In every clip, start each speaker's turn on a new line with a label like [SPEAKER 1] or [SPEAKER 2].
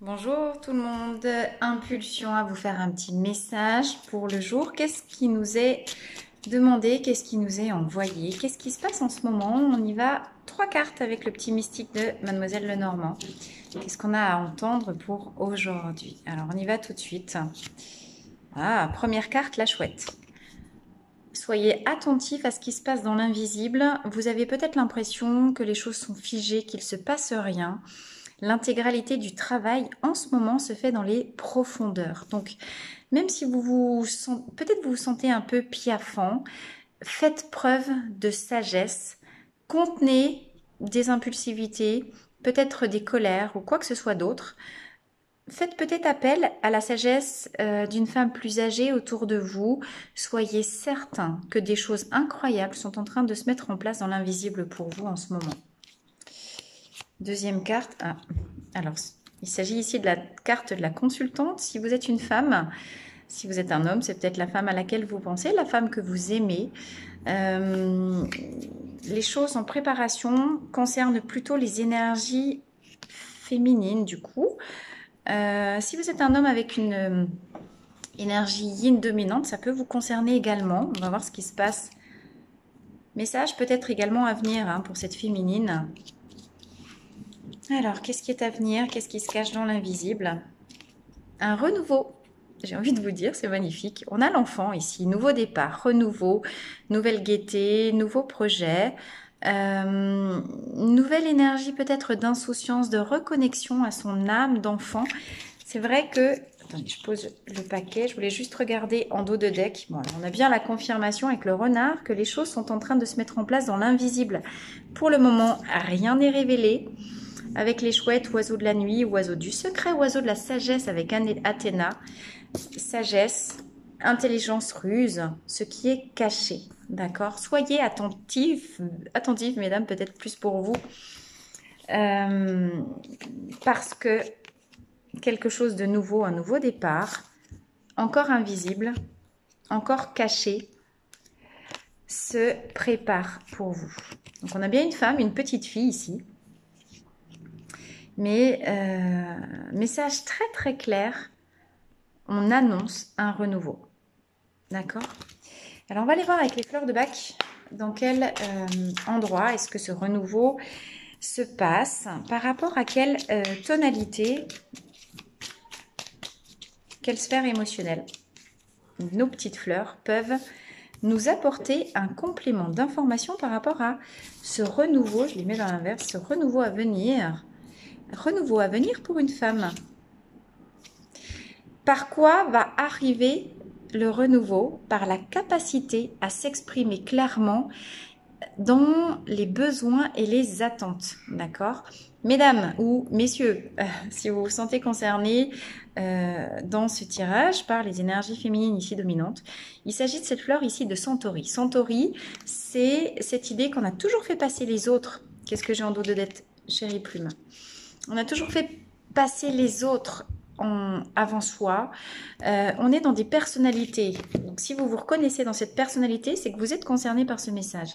[SPEAKER 1] Bonjour tout le monde, impulsion à vous faire un petit message pour le jour. Qu'est-ce qui nous est demandé? Qu'est-ce qui nous est envoyé? Qu'est-ce qui se passe en ce moment? On y va, 3 cartes avec le petit mystique de Mademoiselle Lenormand. Qu'est-ce qu'on a à entendre pour aujourd'hui? Alors on y va tout de suite. Ah, première carte, la chouette. Soyez attentifs à ce qui se passe dans l'invisible. Vous avez peut-être l'impression que les choses sont figées, qu'il ne se passe rien. L'intégralité du travail en ce moment se fait dans les profondeurs. Donc, même si peut-être vous vous sentez un peu piaffant, faites preuve de sagesse, contenez des impulsivités, peut-être des colères ou quoi que ce soit d'autre. Faites peut-être appel à la sagesse d'une femme plus âgée autour de vous. Soyez certain que des choses incroyables sont en train de se mettre en place dans l'invisible pour vous en ce moment. Deuxième carte. Ah, alors, il s'agit ici de la carte de la consultante. Si vous êtes une femme, si vous êtes un homme, c'est peut-être la femme à laquelle vous pensez, la femme que vous aimez. Les choses en préparation concernent plutôt les énergies féminines du coup. Si vous êtes un homme avec une énergie yin dominante, ça peut vous concerner également. On va voir ce qui se passe. Message peut-être également à venir pour cette féminine. Alors, qu'est-ce qui est à venir? Qu'est-ce qui se cache dans l'invisible? Un renouveau. J'ai envie de vous dire, c'est magnifique. On a l'enfant ici, nouveau départ, renouveau, nouvelle gaieté, nouveau projet, nouvelle énergie peut-être d'insouciance, de reconnexion à son âme d'enfant. C'est vrai que... Attendez, je pose le paquet. Je voulais juste regarder en dos de deck. Bon, on a bien la confirmation avec le renard que les choses sont en train de se mettre en place dans l'invisible. Pour le moment, rien n'est révélé. Avec les chouettes, oiseaux de la nuit, oiseaux du secret, oiseaux de la sagesse avec Athéna. Sagesse, intelligence, ruse, ce qui est caché. D'accord? Soyez attentifs, mesdames, peut-être plus pour vous. Parce que quelque chose de nouveau, un nouveau départ, encore invisible, encore caché, se prépare pour vous. Donc on a bien une femme, une petite fille ici. Mais message très très clair, on annonce un renouveau. D'accord? Alors on va aller voir avec les fleurs de bac dans quel endroit est-ce que ce renouveau se passe, par rapport à quelle tonalité, quelle sphère émotionnelle. Nos petites fleurs peuvent nous apporter un complément d'information par rapport à ce renouveau, je les mets dans l'inverse, ce renouveau à venir. Renouveau à venir pour une femme. Par quoi va arriver le renouveau? Par la capacité à s'exprimer clairement dans les besoins et les attentes. D'accord? Mesdames ou messieurs, si vous vous sentez concernés dans ce tirage par les énergies féminines ici dominantes, il s'agit de cette fleur ici de Centauri. Centauri, c'est cette idée qu'on a toujours fait passer les autres. Qu'est-ce que j'ai en dos de dette, chérie plume? On a toujours fait passer les autres avant soi. On est dans des personnalités. Donc, si vous vous reconnaissez dans cette personnalité, c'est que vous êtes concerné par ce message.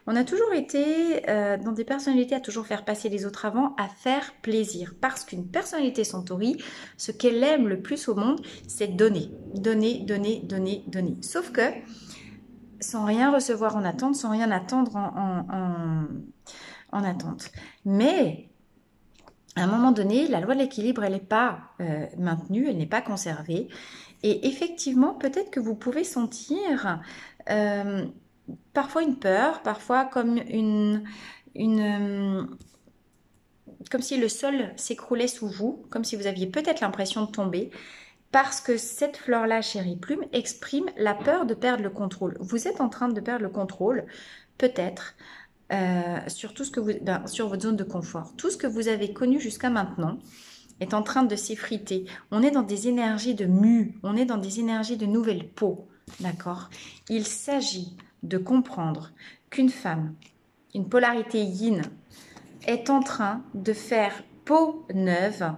[SPEAKER 1] On a toujours été dans des personnalités à toujours faire passer les autres avant, à faire plaisir. Parce qu'une personnalité Centauri, ce qu'elle aime le plus au monde, c'est donner. Donner, donner, donner, donner. Sauf que, sans rien recevoir en attente, sans rien attendre en attente. Mais... à un moment donné, la loi de l'équilibre, elle n'est pas maintenue, elle n'est pas conservée. Et effectivement, peut-être que vous pouvez sentir parfois une peur, parfois comme comme si le sol s'écroulait sous vous, comme si vous aviez peut-être l'impression de tomber, parce que cette fleur-là, chérie plume, exprime la peur de perdre le contrôle. Vous êtes en train de perdre le contrôle, peut-être, sur tout ce que sur votre zone de confort. Tout ce que vous avez connu jusqu'à maintenant est en train de s'effriter. On est dans des énergies de mue, on est dans des énergies de nouvelle peau, d'accord? Il s'agit de comprendre qu'une femme, une polarité yin, est en train de faire peau neuve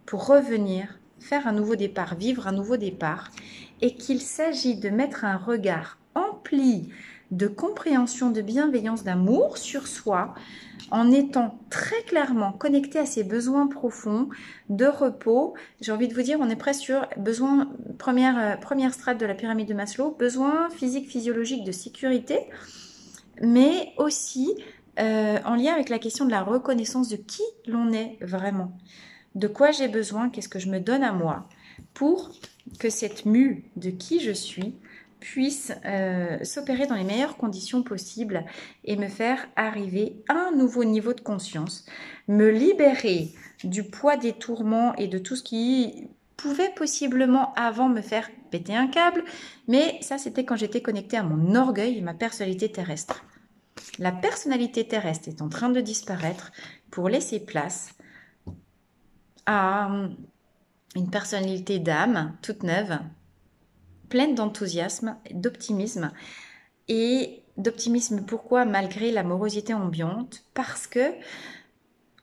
[SPEAKER 1] pour revenir, faire un nouveau départ, vivre un nouveau départ, et qu'il s'agit de mettre un regard empli de compréhension, de bienveillance, d'amour sur soi, en étant très clairement connecté à ses besoins profonds de repos. J'ai envie de vous dire, on est presque sur besoin, première strate de la pyramide de Maslow, besoin physique, physiologique de sécurité, mais aussi en lien avec la question de la reconnaissance de qui l'on est vraiment, de quoi j'ai besoin, qu'est-ce que je me donne à moi pour que cette mue de qui je suis puisse s'opérer dans les meilleures conditions possibles et me faire arriver à un nouveau niveau de conscience, me libérer du poids des tourments et de tout ce qui pouvait possiblement avant me faire péter un câble, mais ça c'était quand j'étais connectée à mon orgueil et ma personnalité terrestre. La personnalité terrestre est en train de disparaître pour laisser place à une personnalité d'âme toute neuve, pleine d'enthousiasme, d'optimisme. Et d'optimisme, pourquoi? Malgré la morosité ambiante, parce que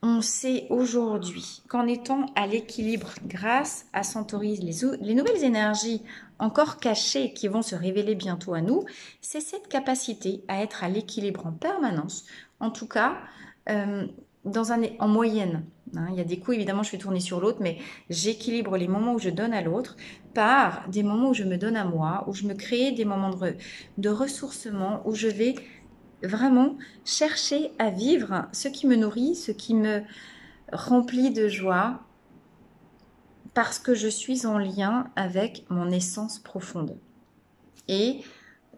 [SPEAKER 1] on sait aujourd'hui qu'en étant à l'équilibre grâce à Centauri, les nouvelles énergies encore cachées qui vont se révéler bientôt à nous, c'est cette capacité à être à l'équilibre en permanence, en tout cas en moyenne. Il y a des coups, évidemment, je fais tourner sur l'autre, mais j'équilibre les moments où je donne à l'autre par des moments où je me donne à moi, où je me crée des moments de ressourcement, où je vais vraiment chercher à vivre ce qui me nourrit, ce qui me remplit de joie, parce que je suis en lien avec mon essence profonde. Et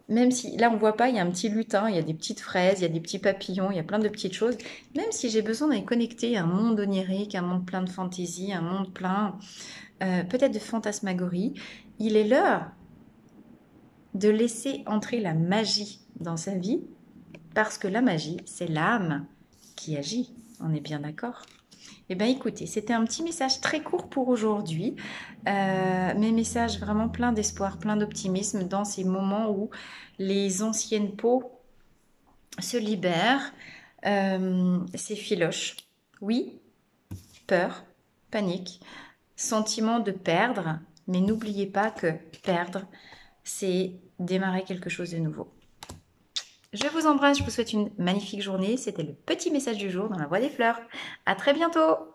[SPEAKER 1] même si, là on ne voit pas, il y a un petit lutin, il y a des petites fraises, il y a des petits papillons, il y a plein de petites choses, même si j'ai besoin d'être connectée à un monde onirique, un monde plein de fantaisie, un monde plein peut-être de fantasmagorie, il est l'heure de laisser entrer la magie dans sa vie, parce que la magie, c'est l'âme qui agit. On est bien d'accord? Eh bien, écoutez, c'était un petit message très court pour aujourd'hui. Mes messages vraiment pleins d'espoir, pleins d'optimisme dans ces moments où les anciennes peaux se libèrent, s'effilochent. Oui, peur, panique, sentiment de perdre, mais n'oubliez pas que perdre, c'est démarrer quelque chose de nouveau. Je vous embrasse, je vous souhaite une magnifique journée. C'était le petit message du jour dans la Voie des Fleurs. À très bientôt!